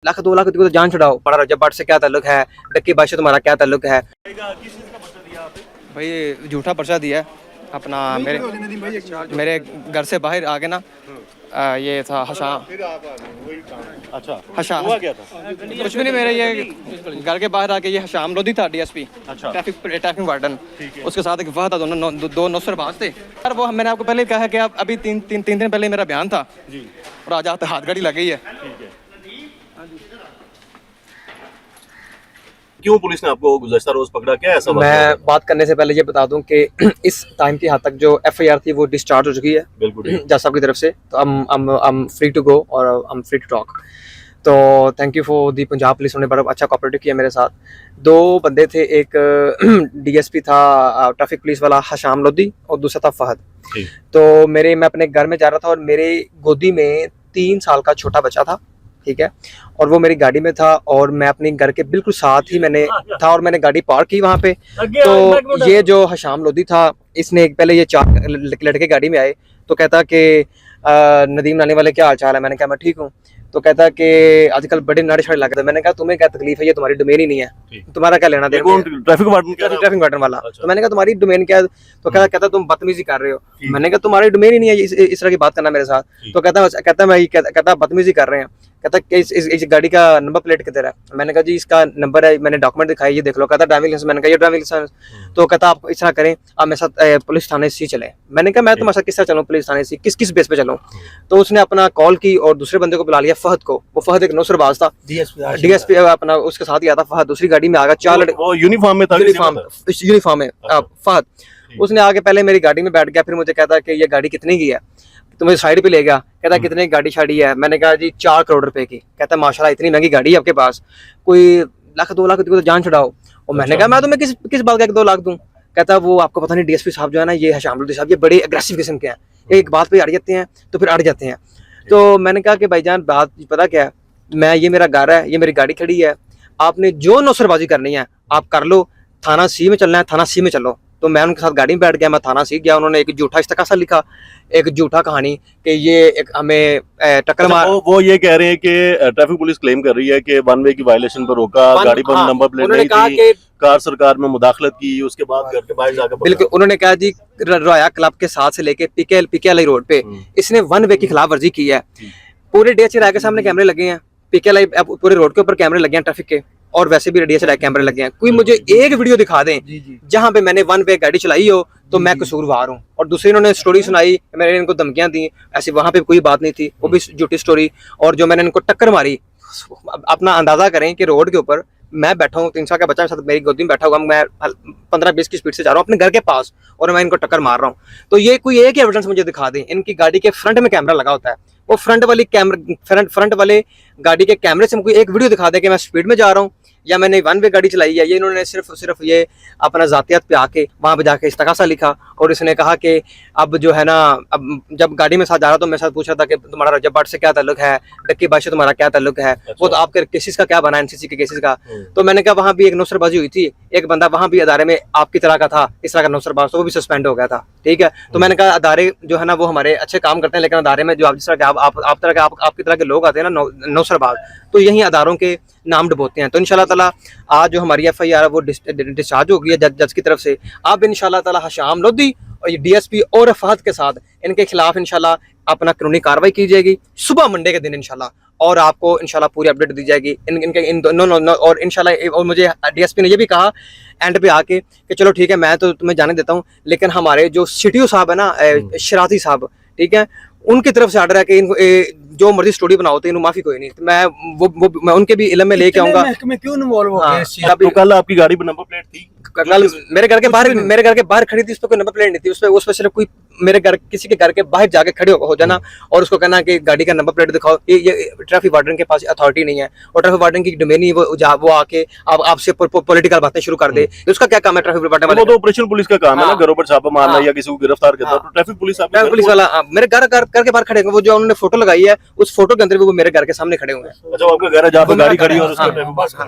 लाख 2 लाख की तो जान छुड़ाओ, बड़ा रजब भट्ट से क्या ताल्लुक है, डक्की बादशाह तुम्हारा क्या ताल्लुक है। भाई झूठा पर्चा दिया अपना मेरे घर से बाहर आगे ना ये था हशाम। अच्छा हशाम हुआ क्या था? कुछ भी नहीं, मेरे ये घर के बाहर आके ये हशाम लोधी था डीएसपी, अच्छा ट्रैफिक वार्डन, उसके साथ एक वह था, दो नौसरबाज थे। और वो मैंने आपको पहले कहा कि अभी तीन दिन पहले मेरा बयान था जी, और आज आप हाथ गाड़ी लग गई है। ठीक है। क्यों पुलिस ने आपको गुज़श्ता रोज पकड़ा, क्या ऐसा बात है? मैं बात करने से पहले ये बता दूं कि इस टाइम की हद तक जो एफआईआर थी वो डिस्चार्ज हो चुकी है बिल्कुल ठीक। जज साहब की तरफ से, तो I'm फ्री टू गो और I'm फ्री टू टॉक। तो thank you for the Punjab police, उन्होंने बड़ा अच्छा कोऑपरेट किया मेरे साथ। दो बंदे थे, एक डीएसपी था ट्रैफिक पुलिस वाला हशाम लोधी और दूसरा था फहद। ठीक। तो मैं अपने घर में जा रहा था और मेरे गोदी में 3 साल का छोटा बच्चा था, ठीक है, और वो मेरी गाड़ी में था और मैं अपने घर के बिल्कुल साथ ही मैंने था और मैंने गाड़ी पार्क की वहाँ पे। तो ये जो हशाम लोधी था, इसने पहले ये 4 लड़के गाड़ी में आए, तो कहता कि नदीम नानी वाले क्या हाल चाल है। मैंने कहा मैं ठीक हूँ। तो कहता कि आजकल बड़े नाड़े छाड़े लग रहे। मैंने कहा तुम्हें क्या तकलीफ है, ये तुम्हारी डोमेन ही नहीं है, तुम्हारा क्या लेना देना। ट्रैफिक वार्डन क्या? ट्रैफिक वार्डन वाला। अच्छा। तो मैंने कहा तुम्हारी डोमेन क्या है? तो कहता तुम बदतमीजी कर रहे हो। मैंने कहा तुम्हारी डोमेन ही नहीं है इस तरह की बात करना मेरे साथ। तो कहता बदतमीजी कर रहे हैं। कहता कि इस गाड़ी का नंबर प्लेट किधर है। मैंने कहा जी इसका नंबर है, मैंने डॉक्यूमेंट दिखाई, ये देख लो। कहता ड्राइविंग लाइसेंस। मैंने कहा ये ड्राइविंग लाइसेंस। तो कहता आप इस तरह करें, आप मेरे साथ पुलिस थाने से चले। मैंने कहा मैं तुम्हारे साथ किस तरह चलूँ पुलिस थाने से, किस बेस पे चलूँ। तो उसने अपना कॉल की और दूसरे बंदे को बुला लिया, फहद को। वो फहद एक नौसरबाज था, डीएसपी अपना, उसके साथ ही आता फहद। दूसरी गाड़ी में आ गया 4 लड़के, वो यूनिफॉर्म में था? यूनिफॉर्म में फहद। उसने आगे पहले मेरी गाड़ी में बैठ गया, फिर मुझे कहता कि ये गाड़ी कितने की है, तो मुझे साइड पे ले गया। कहता कितने की गाड़ी शाड़ी है। मैंने कहा जी 4 करोड़ रुपए की। कहता माशाल्लाह इतनी महंगी गाड़ी है आपके पास, कोई लाख 2 लाख की तो जान छुड़ाओ। और मैंने कहा मैं तुम्हें किस बात का 2 लाख दूं। कहता वो आपको पता नहीं, डीएसपी साहब जो है ना, ये हशाम लोधी साहब, ये बड़े अग्रेसिव किस्म के हैं, एक बात पे अड़ जाते हैं तो फिर अड़ जाते हैं। तो मैंने कहा कि भाईजान बात पता क्या है, मैं, ये मेरा घर है, ये मेरी गाड़ी खड़ी है, आपने जो नौसरबाजी करनी है आप कर लो, थाना सी में चलना है थाना सी में चलो। तो मैं उनके साथ गाड़ी में बैठ गया, मैं थाना सीख गया। उन्होंने एक झूठा इस्तकासा लिखा, एक झूठा कहानी कि ये एक हमें टक्कर मार। वो ये कह रहे हैं कि ट्रैफिक पुलिस क्लेम कर रही है कि 1 वे की वायलेशन पर रोका, गाड़ी पर नंबर प्लेट नहीं थी, कार सरकार में मुदाखलत की, उसके बाद घर के बाहर जाकर बिल्कुल। उन्होंने कहा जी रॉया क्लब के साथ से लेके पीकेएल रोड पे इसने 1 वे की खिलाफ वर्जी की है। पूरे डीएचए राय के सामने कैमरे लगे हैं, पीकेएल पूरे रोड के ऊपर कैमरे लगे हैं ट्रैफिक के, और वैसे भी डीएचए राय कैमरे लगे हैं। कोई मुझे एक वीडियो दिखा दें जहां पे मैंने 1 वे गाड़ी चलाई हो तो मैं कसूरवार हूँ। और दूसरी इन्होंने स्टोरी सुनाई, मैंने इनको धमकियां दी, ऐसी वहां पे कोई बात नहीं थी, वो भी झूठी स्टोरी। और जो मैंने इनको टक्कर मारी, अपना अंदाजा करें कि रोड के ऊपर मैं बैठा हूँ, 3 साल का बच्चा मेरे साथ मेरी गोदी में बैठा हुआ, मैं 15-20 की स्पीड से जा रहा हूँ अपने घर के पास और मैं इनको टक्कर मार रहा हूँ। तो ये कोई एक ही एविडेंस मुझे दिखा दें। इनकी गाड़ी के फ्रंट में कैमरा लगा होता है, वो फ्रंट वाले गाड़ी के कैमरे से कोई एक वीडियो दिखा दे कि मैं स्पीड में जा रहा हूँ या मैंने 1 वे गाड़ी चलाई है। ये इन्होंने सिर्फ ये अपना जातियात पे आके वहाँ पे जाके इस्तकासा लिखा और इसने कहा कि अब जो है ना, अब जब गाड़ी में साथ जा रहा तो मेरे साथ पूछ रहा था कि तुम्हारा रजब भट्ट से क्या ताल्लुक है, डक्की बादशाह तुम्हारा क्या ताल्लुक है। अच्छा। वो तो आपके केसेस का क्या बना, एनसीसी के केसेस का। तो मैंने कहा वहाँ भी एक नौसरबाजी हुई थी, एक बंदा वहाँ भी अदारे में आपकी तरह का था, इस तरह का नौसरबाज, तो वो भी सस्पेंड हो गया था, ठीक है। तो मैंने कहा अदारे जो है ना वो हमारे अच्छे काम करते हैं, लेकिन अदारे में जो आप जिस तरह के आपकी तरह के लोग आते हैं ना नौसरबाज, तो यही अदारों के नाम डुबोते हैं। तो इंशाल्लाह ताला आज जो हमारी एफआईआर है वो डिस्चार्ज हो गई है जज की तरफ से। अब इंशाल्लाह ताला हशाम लोधी और डीएसपी और फहद के साथ इनके खिलाफ इंशाल्लाह अपना कानूनी कार्रवाई की जाएगी सुबह मंडे के दिन इंशाल्लाह, और आपको इंशाल्लाह पूरी अपडेट दी जाएगी इन दोनों। और इंशाल्लाह, और मुझे डीएसपी ने ये भी कहा एंड पे आके कि चलो ठीक है मैं तो तुम्हें जाने देता हूँ, लेकिन हमारे जो सीटीओ साहब है ना, शराती साहब, ठीक है, उनकी तरफ से ऑर्डर है कि इनको जो मर्जी स्टोरी बनाओ तो इनको माफी कोई नहीं। तो मैं उनके भी इल्म में लेके आऊंगा। क्यों इन्वॉल्व हो गए? तो कल आपकी गाड़ी पर नंबर प्लेट थी? कल मेरे घर के बाहर खड़ी थी, उस पर कोई नंबर प्लेट नहीं थी। उस पर सिर्फ कोई मेरे घर, किसी के घर के बाहर जाके खड़े हो जाना और उसको कहना कि गाड़ी का नंबर प्लेट दिखाओ, ये ट्रैफिक वार्डन के पास अथॉरिटी नहीं है और ट्रैफिक वार्डन की डोमेन ही वो आके आपसे पॉलिटिकल बातें शुरू कर दे। उसका क्या काम है ट्रैफिक वार्डन वाले? वो तो ऑपरेशन पुलिस का काम है ना, घरों पर छापा मारना या किसी को गिरफ्तार करना। तो ट्रैफिक पुलिस वाला मेरे घर के बाहर खड़े हैं। वो जो उन्होंने फोटो लगाई है उस फोटो के अंदर भी वो मेरे घर के सामने खड़े हुए हैं। अच्छा, आपका घर है जहाँ पे गाड़ी खड़ी है और उसका